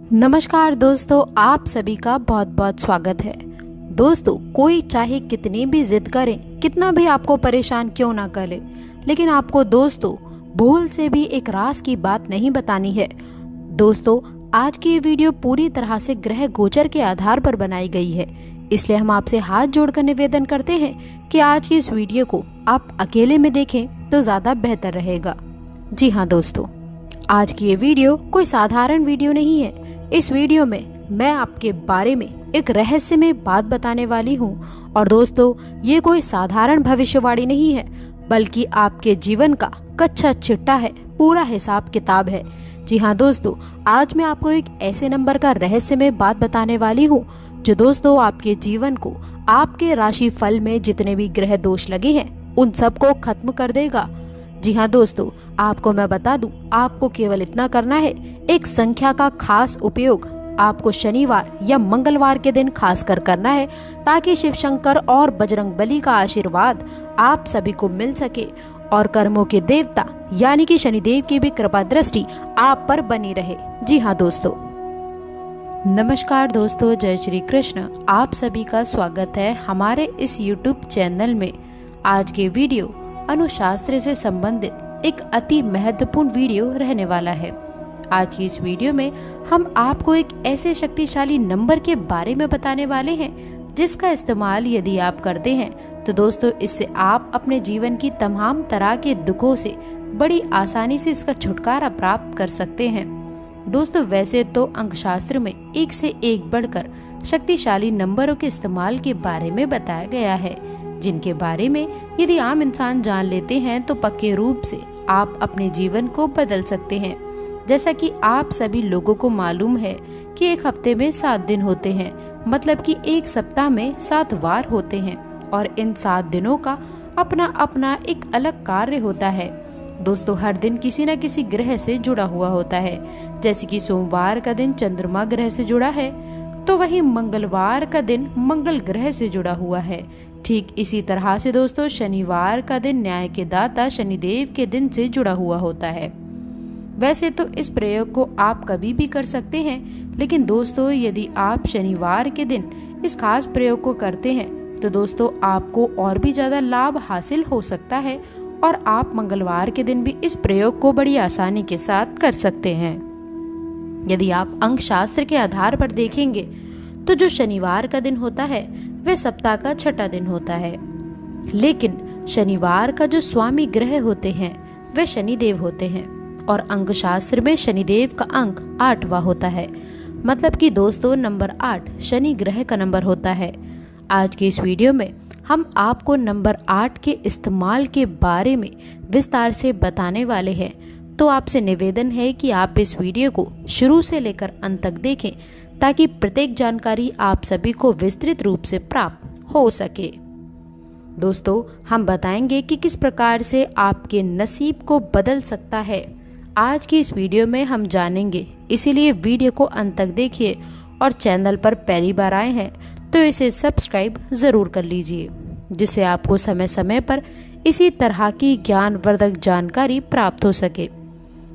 नमस्कार दोस्तों, आप सभी का बहुत बहुत स्वागत है। दोस्तों, कोई चाहे कितनी भी जिद करे, कितना भी आपको परेशान क्यों ना करे, लेकिन आपको दोस्तों भूल से भी एक राज की बात नहीं बतानी है। दोस्तों, आज की ये वीडियो पूरी तरह से ग्रह गोचर के आधार पर बनाई गई है, इसलिए हम आपसे हाथ जोड़कर निवेदन करते हैं कि आज की इस वीडियो को आप अकेले में देखें तो ज्यादा बेहतर रहेगा। जी हाँ दोस्तों, आज की ये वीडियो कोई साधारण वीडियो नहीं है। इस वीडियो में मैं आपके बारे में एक रहस्यमय बात बताने वाली हूँ और दोस्तों, ये कोई साधारण भविष्यवाणी नहीं है, बल्कि आपके जीवन का कच्चा चिट्ठा है, पूरा हिसाब किताब है। जी हाँ दोस्तों, आज मैं आपको एक ऐसे नंबर का रहस्यमय बात बताने वाली हूँ जो दोस्तों आपके जीवन को, आपके राशि फल में जितने भी ग्रह दोष लगे हैं उन सबको खत्म कर देगा। जी हाँ दोस्तों, आपको मैं बता दूं, आपको केवल इतना करना है, एक संख्या का खास उपयोग आपको शनिवार या मंगलवार के दिन खासकर करना है, ताकि शिव शंकर और बजरंग बली का आशीर्वाद आप सभी को मिल सके और कर्मों के देवता यानी कि शनिदेव की भी कृपा दृष्टि आप पर बनी रहे। जी हाँ दोस्तों, नमस्कार दोस्तों, जय श्री कृष्ण। आप सभी का स्वागत है हमारे इस YouTube चैनल में। आज के वीडियो अनुशास्त्र से संबंधित एक अति महत्वपूर्ण वीडियो रहने वाला है। आज की इस वीडियो में हम आपको एक ऐसे शक्तिशाली नंबर के बारे में बताने वाले हैं जिसका इस्तेमाल यदि आप करते हैं तो दोस्तों इससे आप अपने जीवन की तमाम तरह के दुखों से बड़ी आसानी से इसका छुटकारा प्राप्त कर सकते हैं। दोस्तों, वैसे तो अंकशास्त्र में एक से एक बढ़कर शक्तिशाली नंबरों के इस्तेमाल के बारे में बताया गया है, जिनके बारे में यदि आम इंसान जान लेते हैं तो पक्के रूप से आप अपने जीवन को बदल सकते हैं। जैसा कि आप सभी लोगों को मालूम है कि एक हफ्ते में 7 दिन होते हैं, मतलब कि एक सप्ताह में 7 वार होते हैं और इन 7 दिनों का अपना अपना एक अलग कार्य होता है। दोस्तों, हर दिन किसी न किसी ग्रह से जुड़ा हुआ होता है। जैसे कि सोमवार का दिन चंद्रमा ग्रह से जुड़ा है, तो वहीं मंगलवार का दिन मंगल ग्रह से जुड़ा हुआ है। ठीक इसी तरह से दोस्तों शनिवार का दिन न्याय के दाता शनिदेव के दिन से जुड़ा हुआ होता है। वैसे तो इस प्रयोग को आप कभी भी कर सकते हैं, लेकिन दोस्तों यदि आप शनिवार के दिन इस खास प्रयोग को करते हैं तो दोस्तों आपको और भी ज्यादा लाभ हासिल हो सकता है और आप मंगलवार के दिन भी इस प्रयोग को बड़ी आसानी के साथ कर सकते हैं। यदि आप अंक शास्त्र के आधार पर देखेंगे तो जो शनिवार का दिन होता है वह सप्ताह का 6ठा दिन होता है, लेकिन शनिवार का जो स्वामी ग्रह होते हैं वे शनिदेव होते हैं और अंक शास्त्र में शनिदेव का अंक 8वां होता है, मतलब कि दोस्तों नंबर 8 शनि ग्रह का नंबर होता है। आज की इस वीडियो में हम आपको नंबर 8 के इस्तेमाल के बारे में विस्तार से बताने वाले हैं, तो आपसे निवेदन है कि आप इस वीडियो को शुरू से लेकर अंत तक देखें ताकि प्रत्येक जानकारी आप सभी को विस्तृत रूप से प्राप्त हो सके। दोस्तों, हम बताएंगे कि किस प्रकार से आपके नसीब को बदल सकता है। आज की इस वीडियो में हम जानेंगे, इसीलिए वीडियो को अंत तक देखिए और चैनल पर पहली बार आए हैं तो इसे सब्सक्राइब जरूर कर लीजिए, जिससे आपको समय समय पर इसी तरह की ज्ञानवर्धक जानकारी प्राप्त हो सके।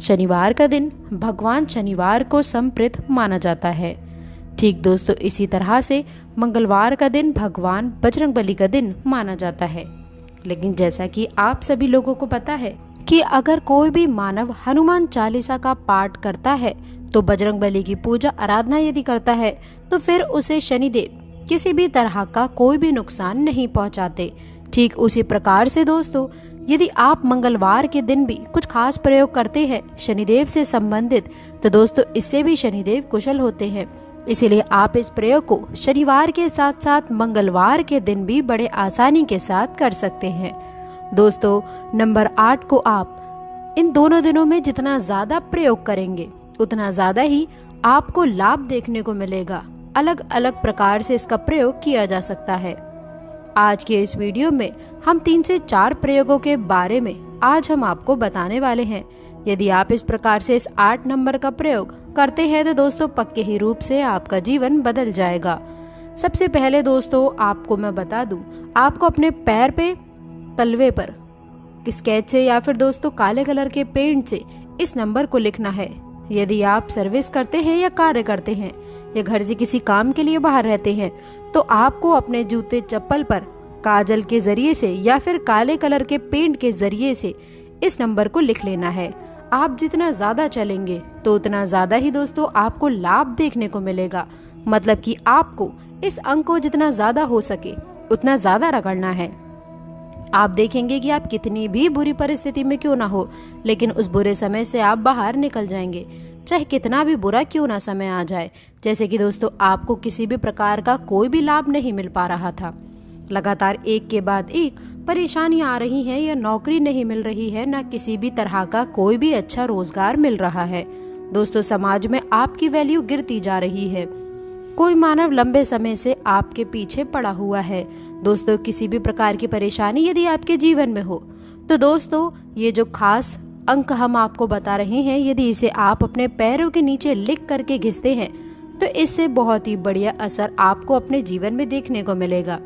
शनिवार का दिन भगवान शनिवार को समर्पित माना जाता है। ठीक दोस्तों, इसी तरह से मंगलवार का दिन भगवान बजरंग बली का दिन माना जाता है। लेकिन जैसा कि आप सभी लोगों को पता है कि अगर कोई भी मानव हनुमान चालीसा का पाठ करता है तो बजरंग बली की पूजा आराधना यदि करता है तो फिर उसे शनिदेव किसी भी तरह का कोई भी नुकसान नहीं पहुंचाते। ठीक उसी प्रकार से दोस्तों, यदि आप मंगलवार के दिन भी कुछ खास प्रयोग करते हैं शनिदेव से संबंधित, तो दोस्तों इससे भी शनिदेव कुशल होते हैं। इसीलिए आप इस प्रयोग को शनिवार के साथ साथ मंगलवार के दिन भी बड़े आसानी के साथ कर सकते हैं। दोस्तों, नंबर 8 को आप इन दोनों दिनों में जितना ज्यादा प्रयोग करेंगे उतना ज्यादा ही आपको लाभ देखने को मिलेगा। अलग अलग प्रकार से इसका प्रयोग किया जा सकता है। आज के इस वीडियो में हम 3 से 4 प्रयोगों के बारे में आज हम आपको बताने वाले हैं। यदि आप इस प्रकार से इस 8 नंबर का प्रयोग करते हैं तो दोस्तों पक्के ही रूप से आपका जीवन बदल जाएगा। सबसे पहले दोस्तों आपको मैं बता दूं, आपको अपने पैर पे तलवे पर स्केच से या फिर दोस्तों काले कलर के पेंट से इस नंबर को लिखना है। यदि आप सर्विस करते हैं या कार्य करते हैं या घर से किसी काम के लिए बाहर रहते हैं तो आपको अपने जूते चप्पल पर काजल के जरिए से या फिर काले कलर के पेंट के जरिए से इस नंबर को लिख लेना है। आप जितना ज्यादा चलेंगे तो उतना ज्यादा ही दोस्तों आपको लाभ देखने को मिलेगा। मतलब कि आपको इस अंक को जितना ज्यादा हो सके उतना ज्यादा रगड़ना है। आप देखेंगे कि आप कितनी भी बुरी परिस्थिति में क्यों ना हो, लेकिन उस बुरे समय से आप बाहर निकल जाएंगे, चाहे कितना भी बुरा क्यों ना समय आ जाए। जैसे कि दोस्तों आपको किसी भी प्रकार का कोई भी लाभ नहीं मिल पा रहा था, लगातार एक के बाद एक परेशानियां आ रही हैं, या नौकरी नहीं मिल रही है, ना किसी भी तरह का कोई भी अच्छा रोजगार मिल रहा है। दोस्तों समाज में आपकी वैल्यू गिरती जा रही है। कोई मानव लंबे समय से आपके पीछे पड़ा हुआ है। दोस्तों किसी भी प्रकार की परेशानी यदि आपके जीवन में हो तो दोस्तों ये जो खास अंक हम आपको बता रहे हैं, यदि इसे आप अपने पैरों के नीचे लिख करके घिसते हैं तो इससे बहुत ही बढ़िया असर आपको अपने जीवन में देखने को मिलेगा।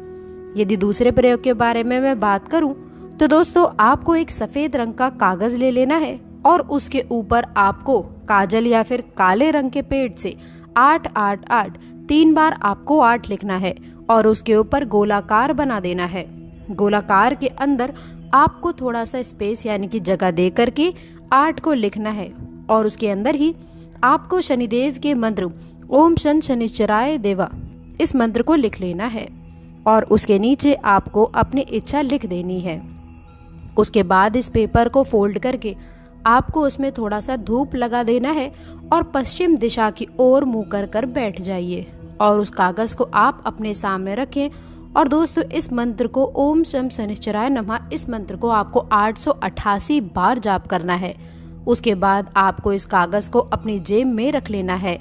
यदि दूसरे प्रयोग के बारे में मैं बात करूं तो दोस्तों आपको एक सफेद रंग का कागज ले लेना है और उसके ऊपर आपको काजल या फिर काले रंग के पेंट से 888 3 बार आपको 8 लिखना है और उसके ऊपर गोलाकार बना देना है। गोलाकार के अंदर आपको थोड़ा सा स्पेस यानी कि जगह दे करके 8 को लिखना है और उसके अंदर ही आपको शनिदेव के मंत्र ओम शन शनिश्चराय देवा इस मंत्र को लिख लेना है और उसके नीचे आपको अपनी इच्छा लिख देनी है। उसके बाद इस पेपर को फोल्ड करके आपको उसमें थोड़ा सा धूप लगा देना है और पश्चिम दिशा की ओर मुंह कर कर बैठ जाइए और उस कागज को आप अपने सामने रखें। और दोस्तों इस मंत्र को ओम शम शनिश्चराय नमः इस मंत्र को आपको 888 बार जाप करना है। उसके बाद आपको इस कागज को अपनी जेब में रख लेना है।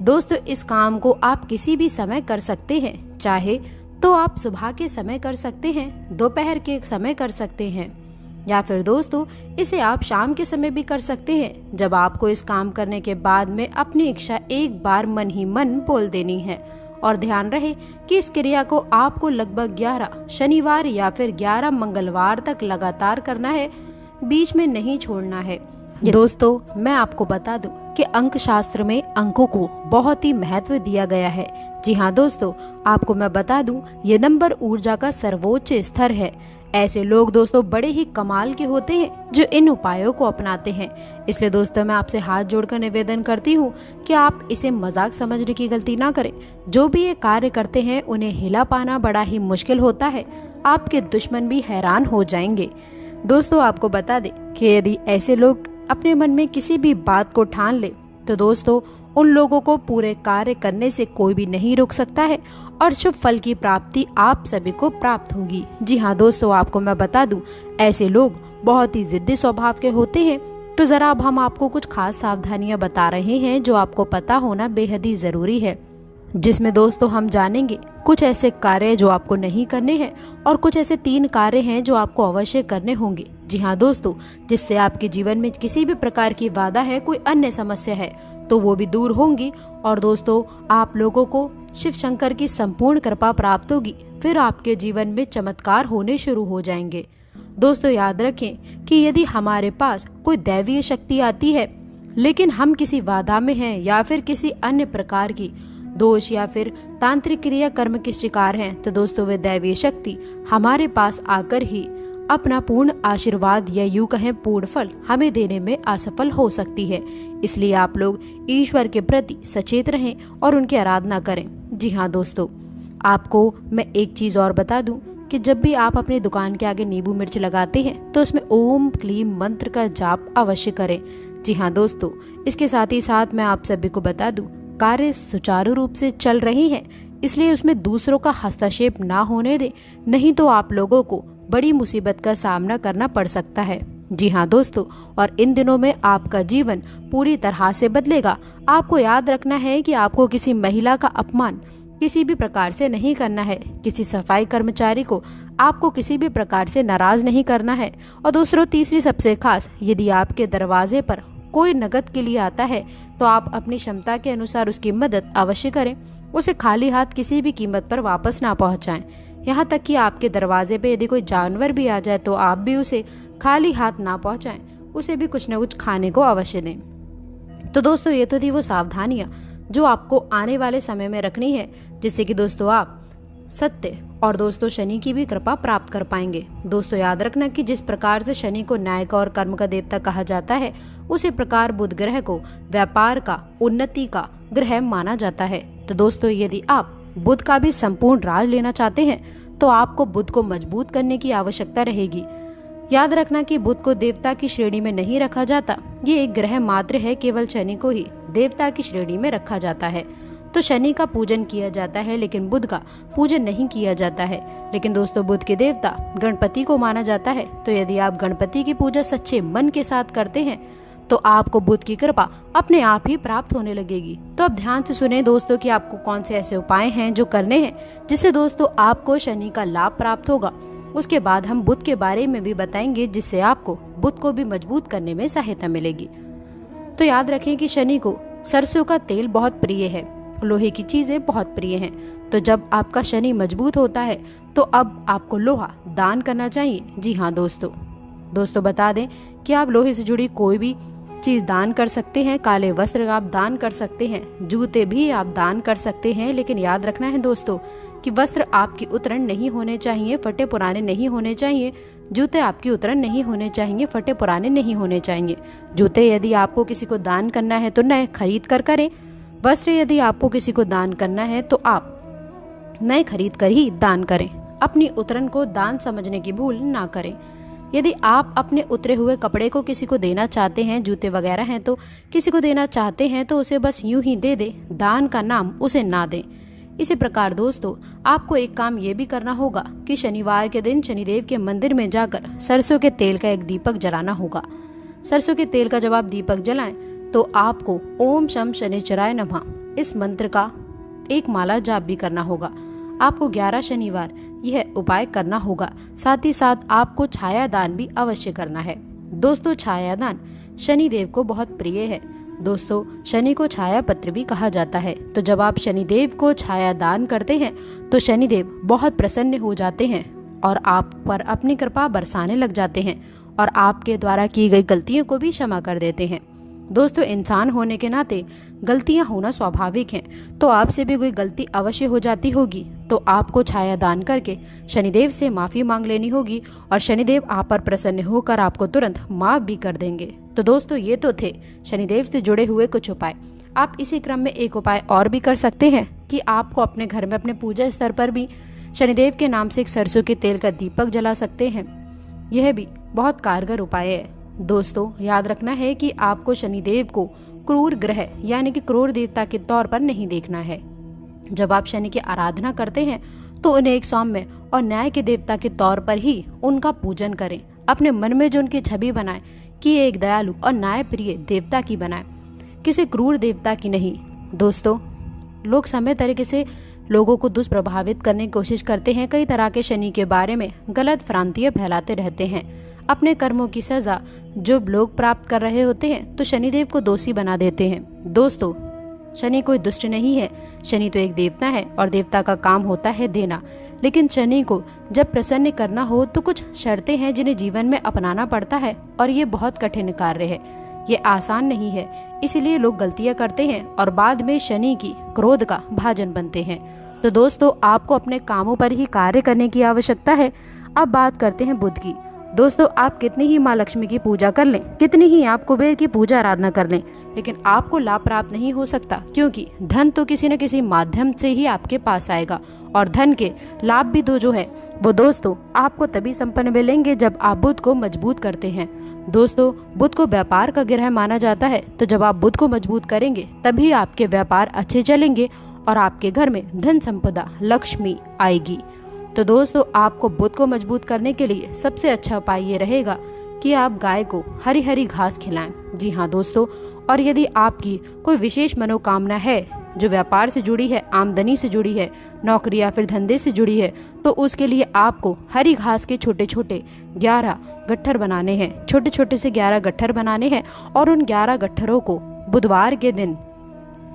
दोस्तों इस काम को आप किसी भी समय कर सकते हैं, चाहे तो आप सुबह के समय कर सकते हैं, दोपहर के समय कर सकते हैं, या फिर दोस्तों इसे आप शाम के समय भी कर सकते हैं, जब आपको इस काम करने के बाद में अपनी इच्छा एक बार मन ही मन बोल देनी है। और ध्यान रहे कि इस क्रिया को आपको लगभग 11 शनिवार या फिर 11 मंगलवार तक लगातार करना है, बीच में नहीं छोड़ना है। दोस्तों मैं आपको बता दूं कि अंक शास्त्र में अंकों को बहुत ही महत्व दिया गया है। जी हाँ दोस्तों, आपको मैं बता दूं ये नंबर ऊर्जा का सर्वोच्च स्तर है। ऐसे लोग दोस्तों बड़े ही कमाल के होते हैं जो इन उपायों को अपनाते हैं। इसलिए दोस्तों मैं आपसे हाथ जोड़कर निवेदन करती हूँ कि आप इसे मजाक समझने की गलती ना करें। जो भी ये कार्य करते हैं उन्हें हिला पाना बड़ा ही मुश्किल होता है, आपके दुश्मन भी हैरान हो जाएंगे। दोस्तों आपको बता दें कि यदि ऐसे लोग अपने मन में किसी भी बात को ठान ले तो दोस्तों उन लोगों को पूरे कार्य करने से कोई भी नहीं रोक सकता है और शुभ फल की प्राप्ति आप सभी को प्राप्त होगी। जी हाँ दोस्तों, आपको मैं बता दूं ऐसे लोग बहुत ही जिद्दी स्वभाव के होते हैं। तो जरा अब हम आपको कुछ खास सावधानियां बता रहे हैं जो आपको पता होना बेहद ही जरूरी है, जिसमें दोस्तों हम जानेंगे कुछ ऐसे कार्य जो आपको नहीं करने हैं और कुछ ऐसे 3 कार्य हैं जो आपको अवश्य करने होंगे। जी हाँ दोस्तों, जिससे आपके जीवन में किसी भी प्रकार की बाधा है, कोई अन्य समस्या है तो वो भी दूर होंगी और दोस्तों आप लोगों को शिव शंकर की संपूर्ण कृपा प्राप्त होगी। फिर आपके जीवन में चमत्कार होने शुरू हो जाएंगे। दोस्तों याद रखें कि यदि हमारे पास कोई दैवीय शक्ति आती है लेकिन हम किसी बाधा में हैं या फिर किसी अन्य प्रकार की दोष या फिर तांत्रिक क्रिया कर्म के शिकार हैं, तो दोस्तों वे दैवीय शक्ति हमारे पास आकर ही अपना पूर्ण आशीर्वाद या यूं कहें पूर्ण फल हमें देने में असफल हो सकती है। इसलिए आप लोग ईश्वर के प्रति सचेत रहें और उनकी आराधना करें। जी हाँ दोस्तों, आपको मैं एक चीज और बता दूं कि जब भी आप अपनी दुकान के आगे नींबू मिर्च लगाते हैं तो उसमें ओम क्लीम मंत्र का जाप अवश्य करें। जी हाँ दोस्तों, इसके साथ ही साथ मैं आप सभी को बता दूं कार्य सुचारू रूप से चल रहे हैं, इसलिए उसमें दूसरों का हस्तक्षेप ना होने दें, नहीं तो आप लोगों को बड़ी मुसीबत का सामना करना पड़ सकता है। जी हाँ दोस्तों, और इन दिनों में आपका जीवन पूरी तरह से बदलेगा। आपको याद रखना है कि आपको किसी महिला का अपमान किसी भी प्रकार से नहीं करना है, किसी सफाई कर्मचारी को आपको किसी भी प्रकार से नाराज नहीं करना है। और दूसरों तीसरी सबसे खास, यदि आपके दरवाजे पर कोई नकद के लिए आता है तो आप अपनी क्षमता के अनुसार उसकी मदद अवश्य करें। उसे खाली हाथ किसी भी कीमत पर वापस ना पहुंचाएं। यहाँ तक कि आपके दरवाजे पे यदि कोई जानवर भी आ जाए तो आप भी उसे खाली हाथ ना पहुंचाएं, उसे भी कुछ न कुछ खाने को अवश्य दें। तो दोस्तों ये तो थी वो सावधानियां जो आपको आने वाले समय में रखनी है, जिससे कि दोस्तों आप सत्य और दोस्तों शनि की भी कृपा प्राप्त कर पाएंगे। दोस्तों याद रखना कि जिस प्रकार से शनि को न्याय का और कर्म का देवता कहा जाता है, उसी प्रकार बुध ग्रह को व्यापार का, उन्नति का ग्रह माना जाता है। तो दोस्तों यदि आप बुध का भी संपूर्ण राज लेना चाहते हैं तो आपको बुध को मजबूत करने की आवश्यकता रहेगी। याद रखना कि बुध को देवता की श्रेणी में नहीं रखा जाता, ये एक ग्रह मात्र है, केवल शनि को ही देवता की श्रेणी में रखा जाता है। तो शनि का पूजन किया जाता है लेकिन बुध का पूजन नहीं किया जाता है। लेकिन दोस्तों बुध के देवता गणपति को माना जाता है, तो यदि आप गणपति की पूजा सच्चे मन के साथ करते हैं तो आपको बुध की कृपा अपने आप ही प्राप्त होने लगेगी। तो अब ध्यान से सुने दोस्तों कि आपको कौन से ऐसे उपाय हैं जो करने हैं जिससे दोस्तों आपको शनि का लाभ प्राप्त होगा। उसके बाद हम बुध के बारे में भी बताएंगे, जिससे आपको बुध को भी मजबूत करने में सहायता मिलेगी। तो याद रखें कि शनि को सरसों का तेल बहुत प्रिय है, लोहे की चीजें बहुत प्रिय हैं। तो जब आपका शनि मजबूत होता है तो अब आपको लोहा दान करना चाहिए। जी हाँ दोस्तों बता दें कि आप लोहे से जुड़ी कोई भी चीज दान कर सकते हैं। काले वस्त्र आप दान कर सकते हैं, जूते भी आप दान कर सकते हैं। लेकिन याद रखना है दोस्तों कि वस्त्र आपकी उतरण नहीं होने चाहिए, फटे पुराने नहीं होने चाहिए। जूते आपकी उतरण नहीं होने चाहिए, फटे पुराने नहीं होने चाहिए। जूते यदि आपको किसी को दान करना है तो नए खरीद कर करें। वस्त्र यदि आपको किसी को दान करना है तो आप नए खरीद कर ही दान करें। अपनी उतरण को दान समझने की भूल ना करें। यदि आप अपने उतरे हुए कपड़े को किसी को देना चाहते हैं, जूते वगैरह हैं तो किसी को देना चाहते हैं तो उसे बस यूं ही दे दे, दान का नाम उसे ना दें। इसी प्रकार दोस्तों आपको एक काम ये भी करना होगा कि शनिवार के दिन शनिदेव के मंदिर में जाकर सरसों के तेल का एक दीपक जलाना होगा। सरसों के तेल का जब आप दीपक जलाएं तो आपको ओम शम शनिश्चराय नमः इस मंत्र का एक माला जाप भी करना होगा। आपको 11 शनिवार यह उपाय करना होगा। साथ ही साथ आपको छाया दान भी अवश्य करना है। दोस्तों छाया दान शनिदेव को बहुत प्रिय है। दोस्तों शनि को छाया पत्र भी कहा जाता है। तो जब आप शनिदेव को छाया दान करते हैं तो शनिदेव बहुत प्रसन्न हो जाते हैं और आप पर अपनी कृपा बरसाने लग जाते हैं और आपके द्वारा की गई गलतियों को भी क्षमा कर देते हैं। दोस्तों इंसान होने के नाते गलतियां होना स्वाभाविक हैं, तो आपसे भी कोई गलती अवश्य हो जाती होगी तो आपको छाया दान करके शनिदेव से माफी मांग लेनी होगी और शनिदेव आप पर प्रसन्न होकर आपको तुरंत माफ भी कर देंगे। तो दोस्तों ये तो थे शनिदेव से जुड़े हुए कुछ उपाय। आप इसी क्रम में एक उपाय और भी कर सकते हैं कि आपको अपने घर में अपने पूजा स्तर पर भी शनिदेव के नाम से एक सरसों के तेल का दीपक जला सकते हैं। यह भी बहुत कारगर उपाय है। दोस्तों याद रखना है कि आपको शनिदेव को क्रूर ग्रह यानी कि क्रूर देवता के तौर पर नहीं देखना है। जब आप शनि की आराधना करते हैं तो उन्हें एक सौम्य और न्याय के देवता के तौर पर ही उनका पूजन करें। अपने मन में जो उनकी छवि बनाएं कि एक दयालु और न्याय प्रिय देवता की बनाएं, किसी क्रूर देवता की नहीं। दोस्तों लोग समय तरीके से लोगों को दुष्प्रभावित करने की कोशिश करते हैं। कई तरह के शनि के बारे में गलत भ्रांतियां फैलाते रहते हैं। अपने कर्मों की सजा जो लोग प्राप्त कर रहे होते हैं तो शनिदेव को दोषी बना देते हैं। दोस्तों शनि कोई दुष्ट नहीं है, शनि तो एक देवता है और देवता का काम होता है देना। लेकिन शनि को जब प्रसन्न करना हो तो कुछ शर्तें हैं जिन्हें जीवन में अपनाना पड़ता है और ये बहुत कठिन कार्य है, ये आसान नहीं है। इसीलिए लोग गलतियां करते हैं और बाद में शनि की क्रोध का भाजन बनते हैं। तो दोस्तों आपको अपने कामों पर ही कार्य करने की आवश्यकता है। अब बात करते हैं बुध की। दोस्तों आप कितनी ही माँ लक्ष्मी की पूजा कर लें, कितनी ही आप कुबेर की पूजा आराधना कर लें, लेकिन आपको लाभ प्राप्त नहीं हो सकता, क्योंकि धन तो किसी न किसी माध्यम से ही आपके पास आएगा और धन के लाभ भी जो है वो दोस्तों आपको तभी संपन्न मिलेंगे जब आप बुध को मजबूत करते हैं। दोस्तों बुध को व्यापार का ग्रह माना जाता है, तो जब आप बुध को मजबूत करेंगे तभी आपके व्यापार अच्छे चलेंगे और आपके घर में धन संपदा लक्ष्मी आएगी। तो दोस्तों आपको बुध को मजबूत करने के लिए सबसे अच्छा उपाय ये रहेगा कि आप गाय को हरी हरी घास खिलाएं। जी हाँ दोस्तों, और यदि आपकी कोई विशेष मनोकामना है जो व्यापार से जुड़ी है, आमदनी से जुड़ी है, नौकरी या फिर धंधे से जुड़ी है, तो उसके लिए आपको हरी घास के छोटे छोटे 11 गट्ठर बनाने हैं। छोटे छोटे से 11 गट्ठर बनाने हैं और उन 11 गट्ठरों को बुधवार के दिन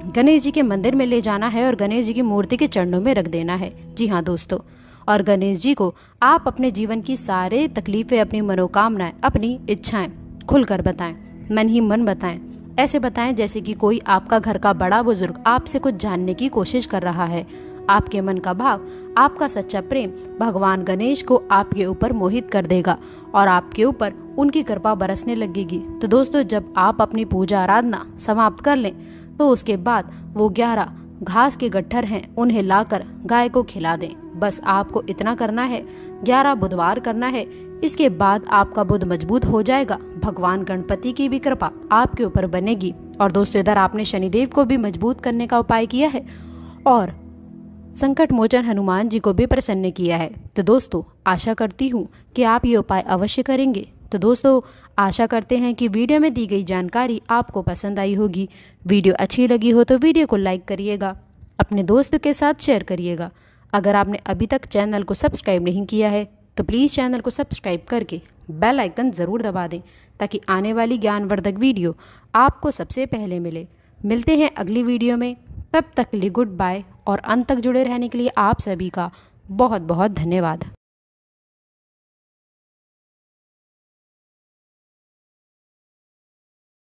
गणेश जी के मंदिर में ले जाना है और गणेश जी की मूर्ति के चरणों में रख देना है। जी हाँ दोस्तों, और गणेश जी को आप अपने जीवन की सारे तकलीफें, अपनी मनोकामनाएं, अपनी इच्छाएं खुलकर बताएं, मन ही मन बताएं। ऐसे बताएं जैसे कि कोई आपका घर का बड़ा बुजुर्ग आपसे कुछ जानने की कोशिश कर रहा है। आपके मन का भाव, आपका सच्चा प्रेम भगवान गणेश को आपके ऊपर मोहित कर देगा और आपके ऊपर उनकी कृपा बरसने लगेगी। तो दोस्तों, जब आप अपनी पूजा आराधना समाप्त कर लें तो उसके बाद वो 11 घास के गट्ठर हैं, उन्हें लाकर गाय को खिला दें। बस आपको इतना करना है, 11 बुधवार करना है। इसके बाद आपका बुध मजबूत हो जाएगा, भगवान गणपति की भी कृपा आपके ऊपर बनेगी। और दोस्तों, इधर आपने शनिदेव को भी मजबूत करने का उपाय किया है और संकट मोचन हनुमान जी को भी प्रसन्न किया है। तो दोस्तों, आशा करती हूँ कि आप ये उपाय अवश्य करेंगे। तो दोस्तों, आशा करते हैं कि वीडियो में दी गई जानकारी आपको पसंद आई होगी। वीडियो अच्छी लगी हो तो वीडियो को लाइक करिएगा, अपने दोस्तों के साथ शेयर करिएगा। अगर आपने अभी तक चैनल को सब्सक्राइब नहीं किया है तो प्लीज़ चैनल को सब्सक्राइब करके बेल आइकन ज़रूर दबा दें, ताकि आने वाली ज्ञानवर्धक वीडियो आपको सबसे पहले मिले। मिलते हैं अगली वीडियो में, तब तक के लिए गुड बाय। और अंत तक जुड़े रहने के लिए आप सभी का बहुत बहुत धन्यवाद।